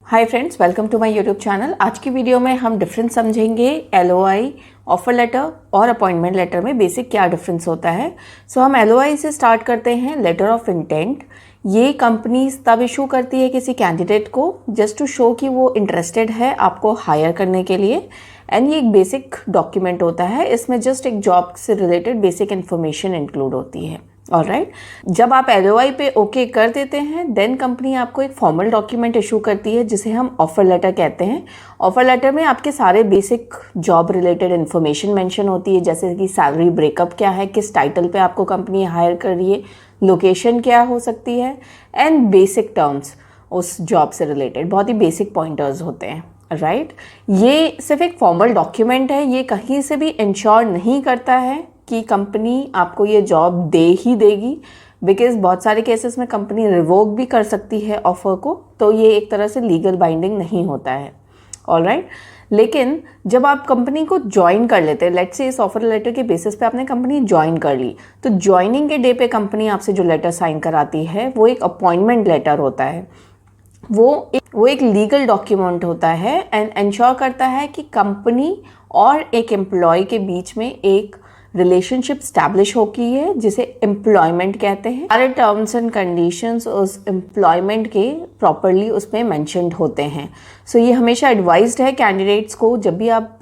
Hi friends, welcome to my YouTube channel. आज की video में हम डिफरेंस समझेंगे LOI, ऑफर लेटर और अपॉइंटमेंट लेटर में बेसिक क्या डिफरेंस होता है। हम LOI से स्टार्ट करते हैं। लेटर ऑफ इंटेंट, ये कंपनी तब इशू करती है किसी कैंडिडेट को जस्ट टू शो कि वो इंटरेस्टेड है आपको हायर करने के लिए। एंड ये एक बेसिक डॉक्यूमेंट होता है, इसमें जस्ट एक जॉब से रिलेटेड बेसिक इन्फॉर्मेशन इंक्लूड होती है। ऑलराइट, जब आप LOI पे ओके कर देते हैं देन कंपनी आपको एक फॉर्मल डॉक्यूमेंट इशू करती है जिसे हम ऑफर लेटर कहते हैं। ऑफर लेटर में आपके सारे basic job related information mention होती है, जैसे कि सैलरी ब्रेकअप क्या है, किस टाइटल पे आपको कंपनी हायर कर रही है, लोकेशन क्या हो सकती है, एंड बेसिक टर्म्स उस जॉब से रिलेटेड। बहुत ही बेसिक पॉइंटर्स होते हैं। राइट, ये सिर्फ एक फॉर्मल डॉक्यूमेंट है, ये कहीं से भी इंश्योर नहीं करता है कि कंपनी आपको ये जॉब दे ही देगी, बिकॉज बहुत सारे केसेस में कंपनी रिवोक भी कर सकती है ऑफर को, तो ये एक तरह से लीगल बाइंडिंग नहीं होता है। ऑलराइट, लेकिन जब आप कंपनी को ज्वाइन कर लेते हैं, लेट्स से इस ऑफर लेटर के बेसिस पे आपने कंपनी ज्वाइन कर ली, तो ज्वाइनिंग के डे पे कंपनी आपसे जो लेटर साइन कराती है वो एक अपॉइंटमेंट लेटर होता है। वो एक लीगल डॉक्यूमेंट होता है एंड इंश्योर करता है कि कंपनी और एक एम्प्लॉय के बीच में एक रिलेशनशिप स्टैब्लिश होती है, जिसे एम्प्लॉयमेंट कहते हैं। सारे टर्म्स एंड कंडीशंस उस एम्प्लॉयमेंट के प्रॉपरली उसमें मेंशन्ड होते हैं। ये हमेशा एडवाइज्ड है कैंडिडेट्स को, जब भी आप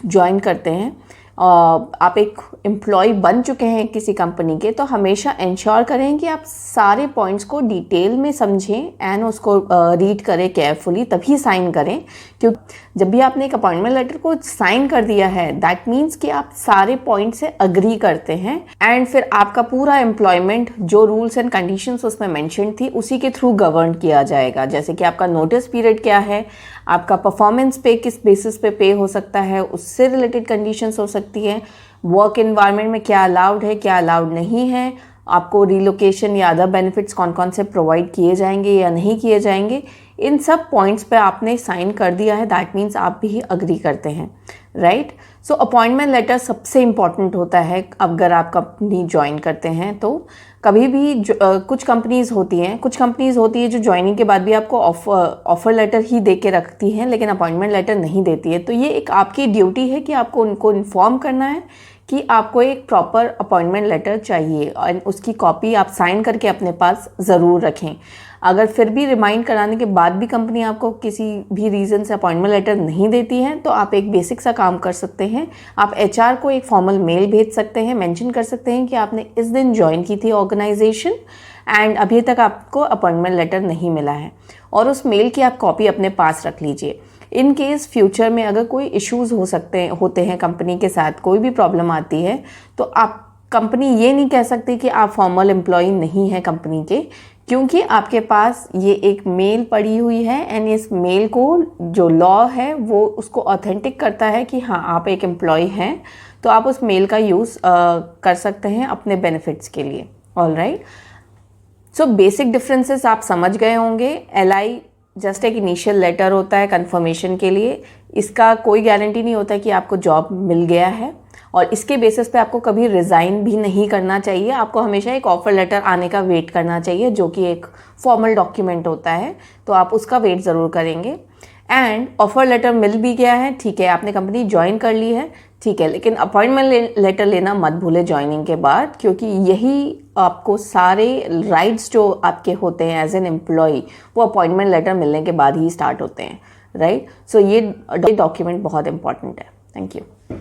ज्वाइन करते हैं, आप एक एम्प्लॉय बन चुके हैं किसी कंपनी के, तो हमेशा इंश्योर करें कि आप सारे पॉइंट्स को डिटेल में समझें एंड उसको रीड करें केयरफुली, तभी साइन करें। क्योंकि जब भी आपने एक अपॉइंटमेंट लेटर को साइन कर दिया है, दैट मीन्स कि आप सारे पॉइंट से अग्री करते हैं एंड फिर आपका पूरा एम्प्लॉयमेंट जो रूल्स एंड कंडीशंस उसमें मेंशन थी उसी के थ्रू गवर्न किया जाएगा। जैसे कि आपका नोटिस पीरियड क्या है, आपका परफॉर्मेंस पे किस बेसिस पे हो सकता है, उससे रिलेटेड कंडीशंस हो सकती है, वर्क एनवायरनमेंट में क्या अलाउड है क्या अलाउड नहीं है, आपको रिलोकेशन या अदर बेनिफिट्स कौन कौन से प्रोवाइड किए जाएंगे या नहीं किए जाएंगे, इन सब पॉइंट्स पे आपने साइन कर दिया है, दैट मीन्स आप भी अग्री करते हैं। राइट, अपॉइंटमेंट लेटर सबसे इम्पॉर्टेंट होता है अगर आप कंपनी ज्वाइन करते हैं तो। कभी भी कुछ कंपनीज होती हैं जो ज्वाइनिंग के बाद भी आपको ऑफर लेटर ही दे के रखती हैं लेकिन अपॉइंटमेंट लेटर नहीं देती है। तो ये एक आपकी ड्यूटी है कि आपको उनको इन्फॉर्म करना है कि आपको एक प्रॉपर अपॉइंटमेंट लेटर चाहिए और उसकी कॉपी आप साइन करके अपने पास ज़रूर रखें। अगर फिर भी रिमाइंड कराने के बाद भी कंपनी आपको किसी भी रीज़न से अपॉइंटमेंट लेटर नहीं देती है, तो आप एक बेसिक सा काम कर सकते हैं। आप HR को एक फॉर्मल मेल भेज सकते हैं, मेंशन कर सकते हैं कि आपने इस दिन ज्वाइन की थी ऑर्गेनाइजेशन एंड अभी तक आपको अपॉइंटमेंट लेटर नहीं मिला है, और उस मेल की आप कॉपी अपने पास रख लीजिए। इन केस फ्यूचर में अगर कोई इश्यूज़ होते हैं कंपनी के साथ, कोई भी प्रॉब्लम आती है, तो आप कंपनी ये नहीं कह सकती कि आप फॉर्मल एम्प्लॉय नहीं है कंपनी के, क्योंकि आपके पास ये एक मेल पड़ी हुई है एंड इस मेल को जो लॉ है वो उसको ऑथेंटिक करता है कि हाँ आप एक एम्प्लॉय हैं, तो आप उस मेल का यूज़ कर सकते हैं अपने बेनिफिट्स के लिए। ऑलराइट, बेसिक डिफरेंसेस आप समझ गए होंगे। LI जस्ट एक इनिशियल लेटर होता है कंफर्मेशन के लिए, इसका कोई गारंटी नहीं होता कि आपको जॉब मिल गया है, और इसके बेसिस पे आपको कभी रिज़ाइन भी नहीं करना चाहिए। आपको हमेशा एक ऑफर लेटर आने का वेट करना चाहिए, जो कि एक फॉर्मल डॉक्यूमेंट होता है, तो आप उसका वेट ज़रूर करेंगे। एंड ऑफर लेटर मिल भी गया है, ठीक है, आपने कंपनी ज्वाइन कर ली है, ठीक है, लेकिन अपॉइंटमेंट लेटर लेना मत भूले ज्वाइनिंग के बाद, क्योंकि यही आपको सारे राइट्स जो आपके होते हैं एज एन एम्प्लॉय वो अपॉइंटमेंट लेटर मिलने के बाद ही स्टार्ट होते हैं। राइट, ये डॉक्यूमेंट बहुत इंपॉर्टेंट है। Thank you.